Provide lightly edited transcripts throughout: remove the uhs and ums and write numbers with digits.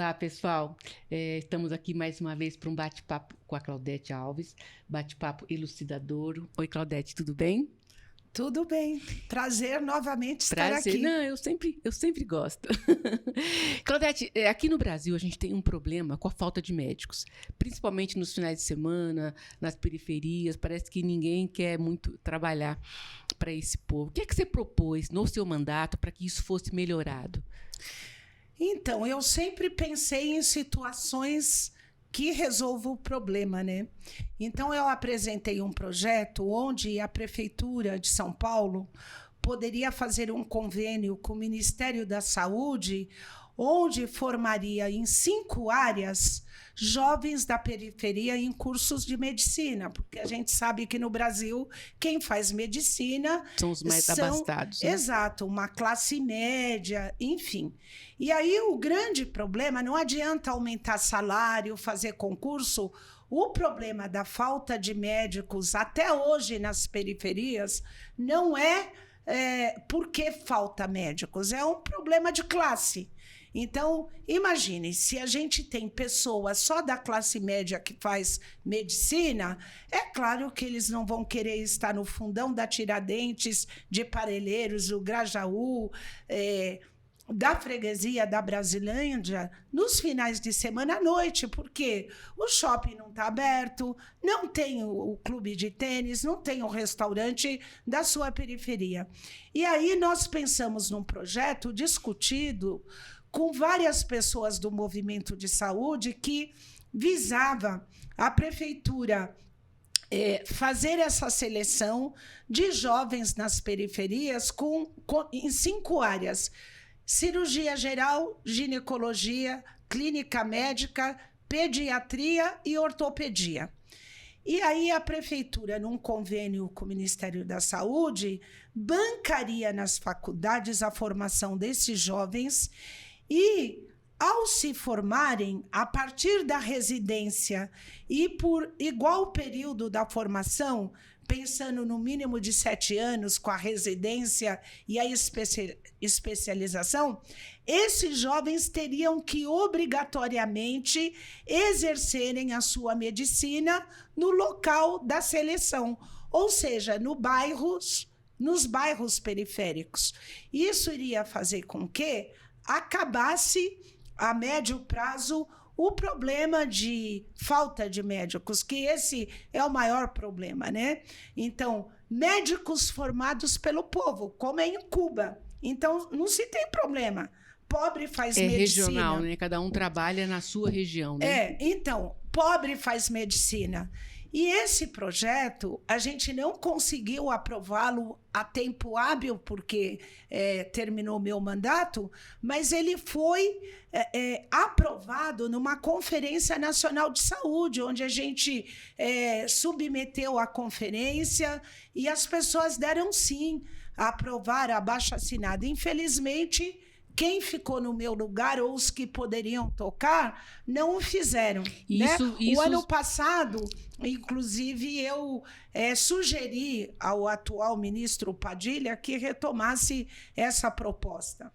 Olá, pessoal. Estamos aqui mais uma vez para um bate-papo com a Claudete Alves, bate-papo elucidador. Oi, Claudete, tudo bem? Tudo bem. Prazer novamente estar aqui. Não, eu sempre gosto. Claudete, aqui no Brasil a gente tem um problema com a falta de médicos, principalmente nos finais de semana, nas periferias. Parece que ninguém quer muito trabalhar para esse povo. O que é que você propôs no seu mandato para que isso fosse melhorado? Então, eu sempre pensei em situações que resolvam o problema, né? Então, eu apresentei um projeto onde a Prefeitura de São Paulo poderia fazer um convênio com o Ministério da Saúde, onde formaria em 5 áreas jovens da periferia em cursos de medicina, porque a gente sabe que no Brasil quem faz medicina são os mais abastados. Né? Exato, uma classe média, enfim. E aí o grande problema, não adianta aumentar salário, fazer concurso, o problema da falta de médicos até hoje nas periferias não é porque falta médicos, é um problema de classe. Então, imagine, se a gente tem pessoas só da classe média que faz medicina, é claro que eles não vão querer estar no fundão da Tiradentes, de Parelheiros, do Grajaú, da freguesia da Brasilândia, nos finais de semana à noite, porque o shopping não está aberto, não tem o clube de tênis, não tem o restaurante da sua periferia. E aí nós pensamos num projeto discutido com várias pessoas do movimento de saúde que visava a prefeitura fazer essa seleção de jovens nas periferias em 5 áreas: cirurgia geral, ginecologia, clínica médica, pediatria e ortopedia. E aí a prefeitura, num convênio com o Ministério da Saúde, bancaria nas faculdades a formação desses jovens e, ao se formarem, a partir da residência e por igual período da formação, pensando no mínimo de 7 anos com a residência e a especialização, esses jovens teriam que obrigatoriamente exercerem a sua medicina no local da seleção, ou seja, nos bairros periféricos. Isso iria fazer com que acabasse a médio prazo o problema de falta de médicos, que esse é o maior problema, né? Então, médicos formados pelo povo, como é em Cuba. Então, não se tem problema. Pobre faz medicina. É regional, né? Cada um trabalha na sua região, né? Então, pobre faz medicina. E esse projeto, a gente não conseguiu aprová-lo a tempo hábil, porque terminou o meu mandato, mas ele foi aprovado numa Conferência Nacional de Saúde, onde a gente submeteu a conferência e as pessoas deram sim a aprovar a abaixo-assinado. Infelizmente, quem ficou no meu lugar, ou os que poderiam tocar, não o fizeram. O ano passado, inclusive, eu sugeri ao atual ministro Padilha que retomasse essa proposta.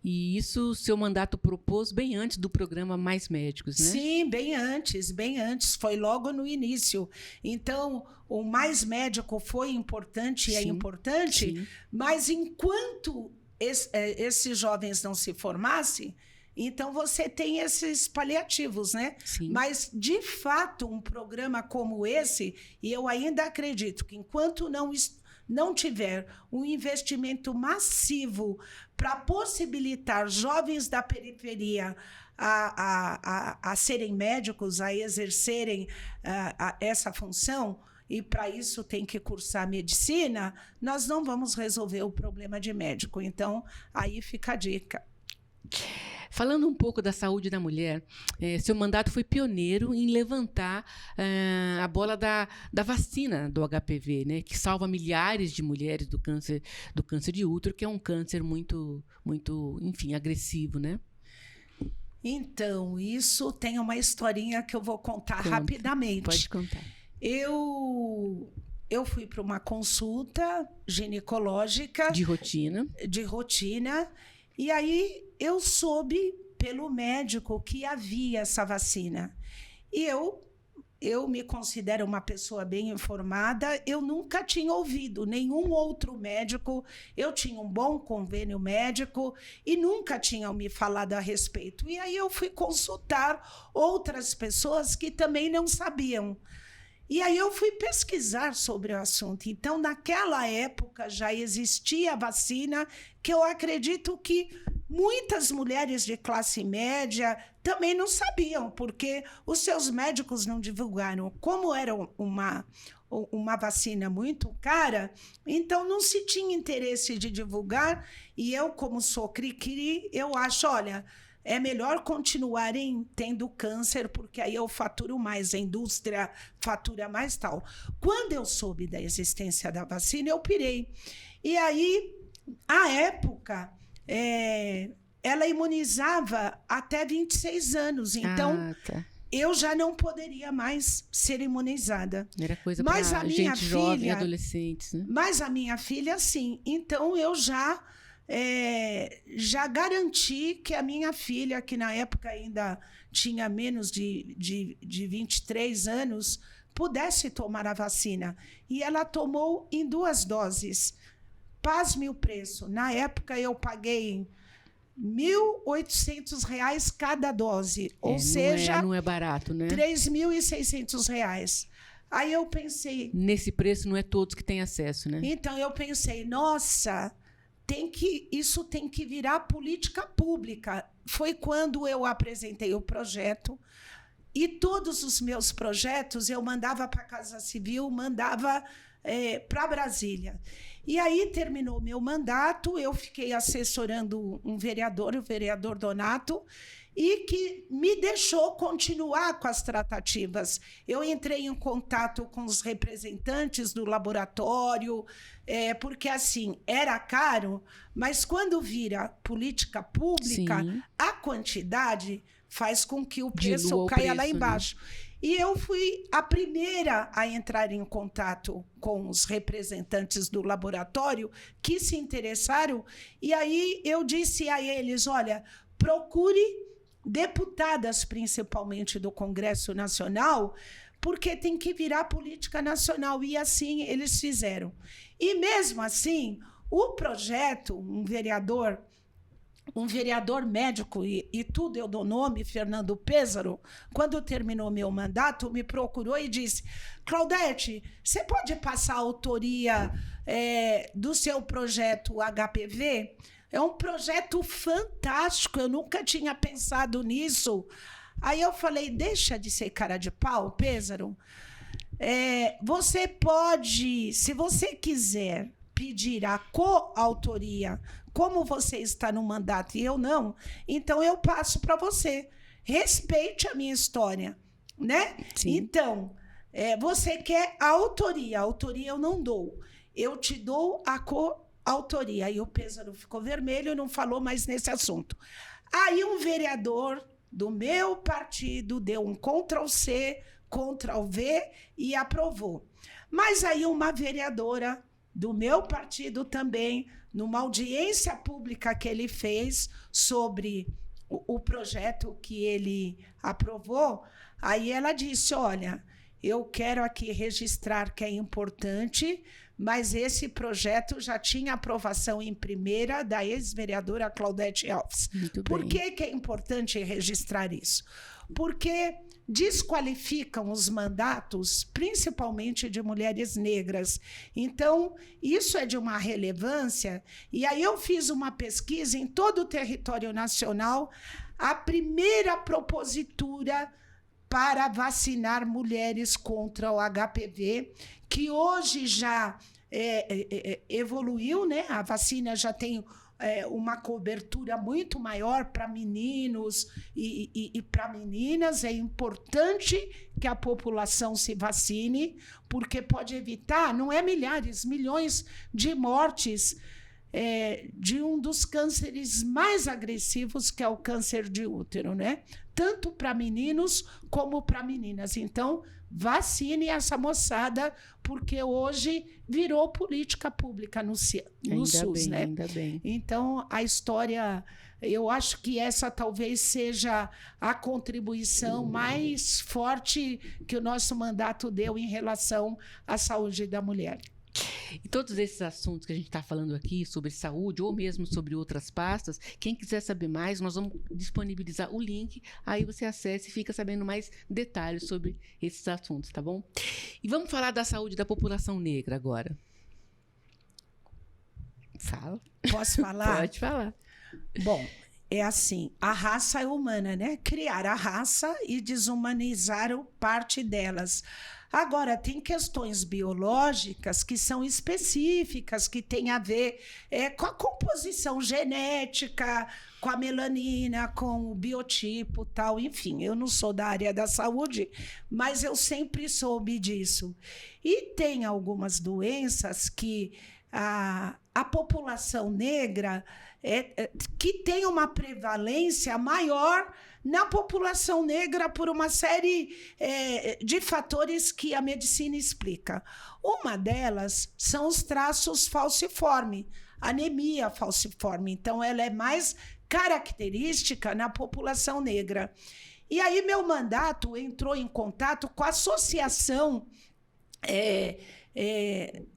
E isso o seu mandato propôs bem antes do programa Mais Médicos, né? Sim, bem antes. Foi logo no início. Então, o Mais Médico foi importante e é importante, sim. Mas enquanto esses jovens não se formassem, então você tem esses paliativos, né? Sim. Mas, de fato, um programa como esse, e eu ainda acredito que enquanto não tiver um investimento massivo para possibilitar jovens da periferia a serem médicos, a exercerem essa função, e para isso tem que cursar medicina, nós não vamos resolver o problema de médico. Então, aí fica a dica. Falando um pouco da saúde da mulher, seu mandato foi pioneiro em levantar a bola da vacina do HPV, né, que salva milhares de mulheres do câncer de útero, que é um câncer muito, muito, enfim, agressivo, né? Então, isso tem uma historinha que eu vou contar rapidamente. Pode contar. Eu fui para uma consulta ginecológica. De rotina. E aí eu soube pelo médico que havia essa vacina. E eu me considero uma pessoa bem informada, eu nunca tinha ouvido nenhum outro médico, eu tinha um bom convênio médico e nunca tinham me falado a respeito. E aí eu fui consultar outras pessoas que também não sabiam. E aí eu fui pesquisar sobre o assunto. Então, naquela época já existia a vacina, que eu acredito que muitas mulheres de classe média também não sabiam, porque os seus médicos não divulgaram. Como era uma vacina muito cara, então não se tinha interesse de divulgar. E eu, como sou cri-cri, eu acho, olha, é melhor continuarem tendo câncer, porque aí eu faturo mais, a indústria fatura mais tal. Quando eu soube da existência da vacina, eu pirei. E aí, à época, ela imunizava até 26 anos. Então, eu já não poderia mais ser imunizada. Era coisa para gente jovem, adolescentes, né? Mas a minha filha, sim. Então, eu já garanti que a minha filha, que na época ainda tinha menos de 23 anos, pudesse tomar a vacina. E ela tomou em 2 doses. Pasme o preço. Na época, eu paguei R$ 1.800 cada dose. Ou seja... Não é barato, né? R$ 3.600. Aí eu pensei... Nesse preço não é todos que têm acesso, né? Então, eu pensei, nossa... Isso tem que virar política pública. Foi quando eu apresentei o projeto e todos os meus projetos eu mandava para a Casa Civil, mandava para Brasília. E aí terminou meu mandato, eu fiquei assessorando um vereador, o vereador Donato, e que me deixou continuar com as tratativas. Eu entrei em contato com os representantes do laboratório, porque, assim, era caro, mas quando vira política pública, sim, a quantidade faz com que o preço caia lá embaixo. Né? E eu fui a primeira a entrar em contato com os representantes do laboratório que se interessaram, e aí eu disse a eles, olha, procure deputadas, principalmente do Congresso Nacional, porque tem que virar política nacional. E assim eles fizeram. E mesmo assim, o projeto, um vereador médico, e tudo eu dou nome, Fernando Pézaro, quando terminou meu mandato, me procurou e disse, Claudete, você pode passar a autoria do seu projeto HPV? É um projeto fantástico, eu nunca tinha pensado nisso. Aí eu falei, deixa de ser cara de pau, Pézaro. Você pode, se você quiser pedir a coautoria, como você está no mandato e eu não, então eu passo para você. Respeite a minha história, né? Sim. Então, você quer a autoria eu não dou. Eu te dou a coautoria. Aí o Pézaro ficou vermelho e não falou mais nesse assunto. Aí um vereador do meu partido deu um Ctrl+C, Ctrl+V e aprovou. Mas aí uma vereadora do meu partido também, numa audiência pública que ele fez sobre o projeto que ele aprovou, aí ela disse, olha, eu quero aqui registrar que é importante, mas esse projeto já tinha aprovação em primeira da ex-vereadora Claudete Alves. Por que é importante registrar isso? Porque desqualificam os mandatos, principalmente de mulheres negras. Então, isso é de uma relevância. E aí eu fiz uma pesquisa em todo o território nacional, a primeira propositura para vacinar mulheres contra o HPV, que hoje já evoluiu, né? A vacina já tem uma cobertura muito maior para meninos e para meninas. É importante que a população se vacine, porque pode evitar, não é milhares, milhões de mortes de um dos cânceres mais agressivos, que é o câncer de útero, né? Tanto para meninos como para meninas. Então, vacine essa moçada, porque hoje virou política pública no SUS, né? Ainda bem. Então, a história... Eu acho que essa talvez seja a contribuição mais forte que o nosso mandato deu em relação à saúde da mulher. E todos esses assuntos que a gente está falando aqui sobre saúde ou mesmo sobre outras pastas, quem quiser saber mais, nós vamos disponibilizar o link, aí você acessa e fica sabendo mais detalhes sobre esses assuntos, tá bom? E vamos falar da saúde da população negra agora. Fala. Posso falar? Pode falar. Bom, é assim, a raça é humana, né? Criar a raça e desumanizar parte delas. Agora, tem questões biológicas que são específicas, que têm a ver com a composição genética, com a melanina, com o biotipo, tal. Enfim, eu não sou da área da saúde, mas eu sempre soube disso. E tem algumas doenças que a população negra que tem uma prevalência maior na população negra por uma série de fatores que a medicina explica. Uma delas são os traços falciforme, anemia falciforme. Então, ela é mais característica na população negra. E aí, meu mandato entrou em contato com a associação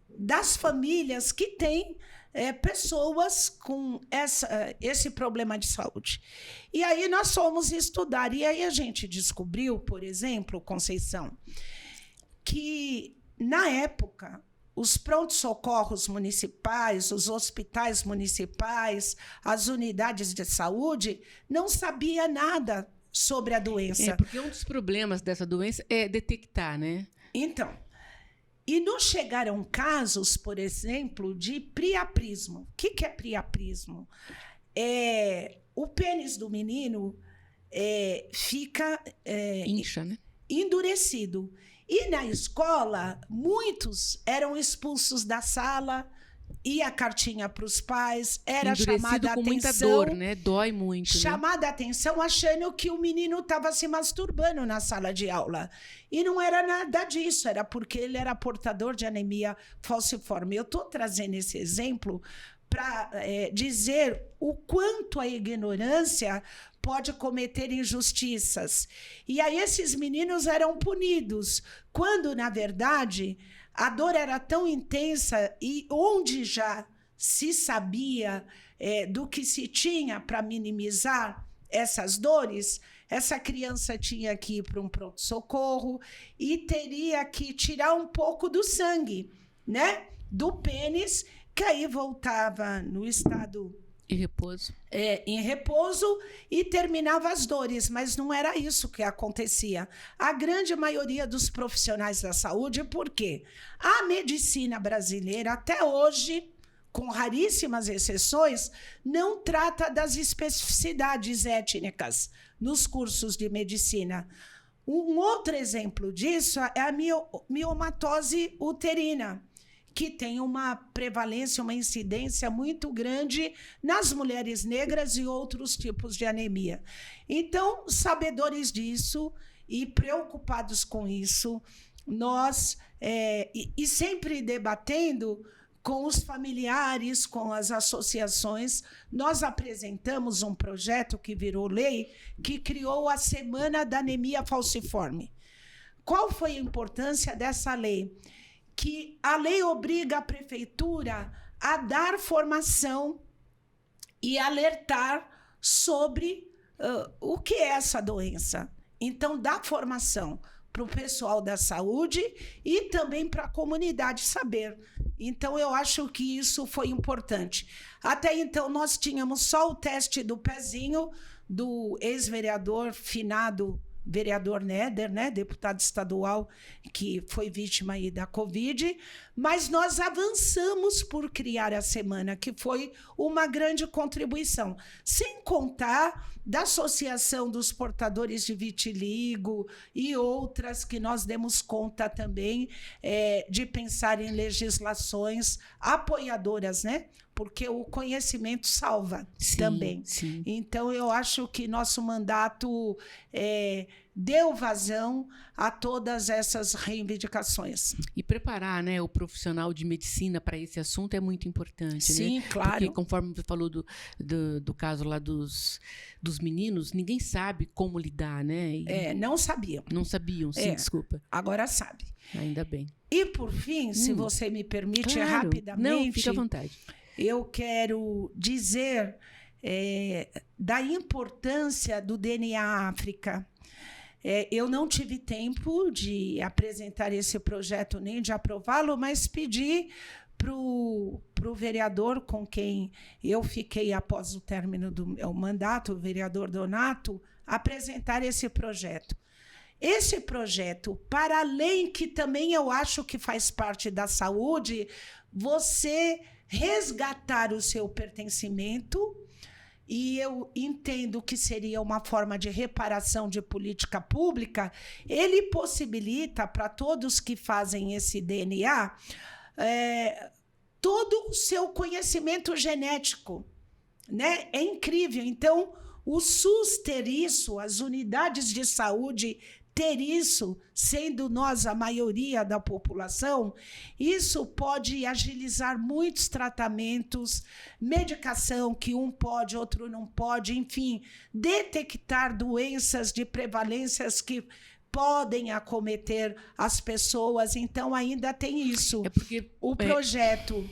das famílias que têm pessoas com esse problema de saúde. E aí nós fomos estudar. E aí a gente descobriu, por exemplo, Conceição, que, na época, os prontos-socorros municipais, os hospitais municipais, as unidades de saúde, não sabia nada sobre a doença. Porque um dos problemas dessa doença é detectar, né? Então... E nos chegaram casos, por exemplo, de priapismo. O que é priapismo? O pênis do menino fica incha, né? Endurecido. E na escola, muitos eram expulsos da sala, ia a cartinha para os pais, era chamada a atenção. Com muita dor, né? Dói muito. Chamada a atenção achando que o menino estava se masturbando na sala de aula. E não era nada disso, era porque ele era portador de anemia falciforme. Eu estou trazendo esse exemplo para dizer o quanto a ignorância pode cometer injustiças. E aí esses meninos eram punidos, quando, na verdade, a dor era tão intensa e onde já se sabia do que se tinha para minimizar essas dores, essa criança tinha que ir para um pronto-socorro e teria que tirar um pouco do sangue, né, do pênis, que aí voltava no estado... Em repouso. Em repouso e terminava as dores, mas não era isso que acontecia. A grande maioria dos profissionais da saúde, por quê? A medicina brasileira, até hoje, com raríssimas exceções, não trata das especificidades étnicas nos cursos de medicina. Um outro exemplo disso é a miomatose uterina, que tem uma prevalência, uma incidência muito grande nas mulheres negras e outros tipos de anemia. Então, sabedores disso e preocupados com isso, nós, e sempre debatendo com os familiares, com as associações, nós apresentamos um projeto que virou lei, que criou a Semana da Anemia Falciforme. Qual foi a importância dessa lei? Que a lei obriga a prefeitura a dar formação e alertar sobre o que é essa doença. Então, dá formação para o pessoal da saúde e também para a comunidade saber. Então, eu acho que isso foi importante. Até então, nós tínhamos só o teste do pezinho do ex-vereador finado, vereador Néder, né, deputado estadual, que foi vítima aí da Covid, mas nós avançamos por criar a semana, que foi uma grande contribuição, sem contar da Associação dos Portadores de Vitiligo e outras que nós demos conta também de pensar em legislações apoiadoras, né? porque o conhecimento salva Sim, também. sim. Então, eu acho que nosso mandato deu vazão a todas essas reivindicações. E preparar, né, o profissional de medicina para esse assunto é muito importante, Sim, né? claro. Porque, conforme você falou do caso lá dos meninos, ninguém sabe como lidar, né? Não sabiam. Não sabiam, sim, desculpa. Agora sabe. Ainda bem. E, por fim, se você me permite, Claro. rapidamente... Não, fica à vontade. Eu quero dizer da importância do DNA África. Eu não tive tempo de apresentar esse projeto nem de aprová-lo, mas pedi para o vereador com quem eu fiquei após o término do meu mandato, o vereador Donato, apresentar esse projeto. Esse projeto, para além que também eu acho que faz parte da saúde, você resgatar o seu pertencimento, e eu entendo que seria uma forma de reparação de política pública, ele possibilita para todos que fazem esse DNA todo o seu conhecimento genético, né? É incrível. Então, o SUS ter isso, as unidades de saúde ter isso, sendo nós a maioria da população, isso pode agilizar muitos tratamentos, medicação que um pode, outro não pode, enfim, detectar doenças de prevalências que podem acometer as pessoas. Então, ainda tem isso. É porque o projeto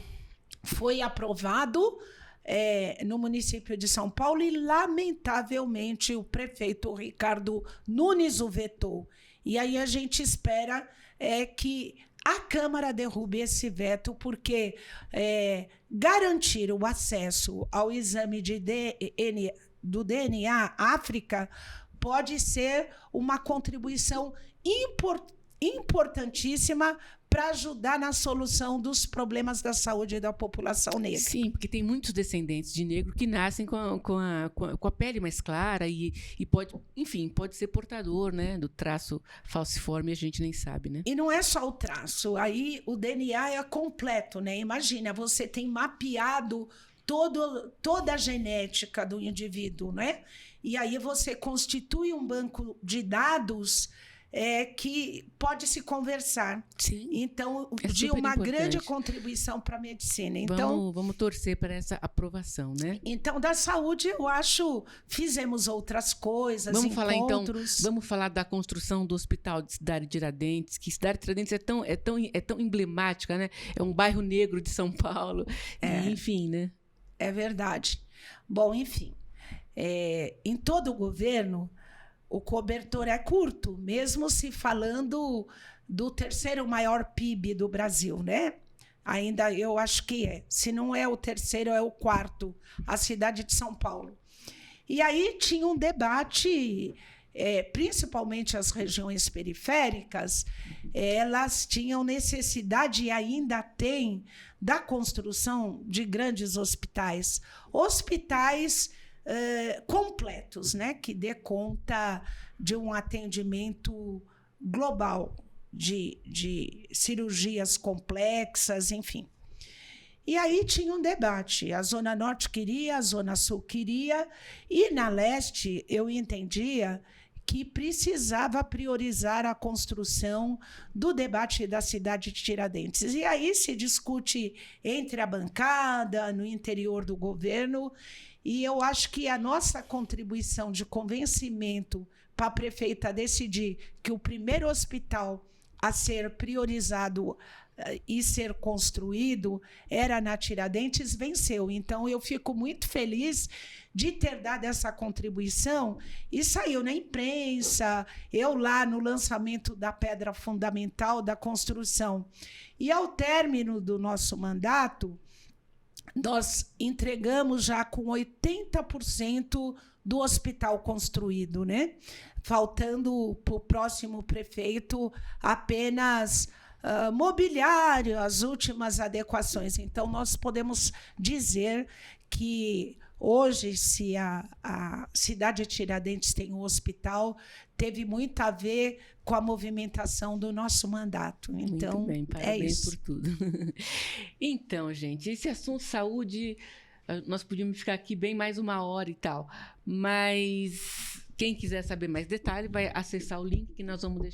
foi aprovado no município de São Paulo e, lamentavelmente, o prefeito Ricardo Nunes o vetou. E aí a gente espera que a Câmara derrube esse veto, porque garantir o acesso ao exame do DNA África pode ser uma contribuição importantíssima para ajudar na solução dos problemas da saúde da população negra. Sim, porque tem muitos descendentes de negro que nascem com a pele mais clara e pode, enfim, pode ser portador, né, do traço falciforme, a gente nem sabe, né? E não é só o traço, aí o DNA é completo, né? Imagina, você tem mapeado toda a genética do indivíduo, né? E aí você constitui um banco de dados que pode se conversar. Sim. Então, de uma grande contribuição para a medicina. Então, vamos torcer para essa aprovação, né? Então, da saúde, eu acho, fizemos outras coisas, Vamos falar da construção do Hospital de Cidade Tiradentes, que Cidade Tiradentes é tão emblemática, né? É um bairro negro de São Paulo. E, enfim, né? É verdade. Bom, enfim, em todo o governo, o cobertor é curto, mesmo se falando do terceiro maior PIB do Brasil, né? Ainda eu acho que é. Se não é o terceiro, é o quarto, a cidade de São Paulo. E aí tinha um debate, principalmente as regiões periféricas, elas tinham necessidade e ainda têm da construção de grandes hospitais. Hospitais completos, né, que dê conta de um atendimento global, de cirurgias complexas, enfim. E aí tinha um debate. A Zona Norte queria, a Zona Sul queria, e na Leste eu entendia que precisava priorizar a construção do debate da cidade de Tiradentes. E aí se discute entre a bancada, no interior do governo, e eu acho que a nossa contribuição de convencimento para a prefeita decidir que o primeiro hospital a ser priorizado e ser construído era na Tiradentes, venceu. Então, eu fico muito feliz de ter dado essa contribuição e saiu na imprensa, eu lá no lançamento da pedra fundamental da construção. E ao término do nosso mandato, nós entregamos já com 80% do hospital construído, né? Faltando para o próximo prefeito apenas mobiliário, as últimas adequações. Então, nós podemos dizer que Hoje, se a cidade de Tiradentes tem um hospital, teve muito a ver com a movimentação do nosso mandato. Então, muito bem, parabéns é isso. por tudo. Então, gente, esse assunto saúde, nós podíamos ficar aqui bem mais 1 hora e tal, mas quem quiser saber mais detalhes vai acessar o link que nós vamos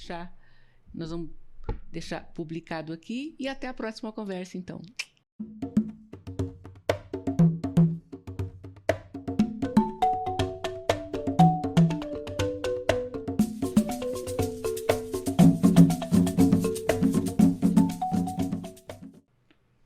deixar publicado aqui, e até a próxima conversa, então.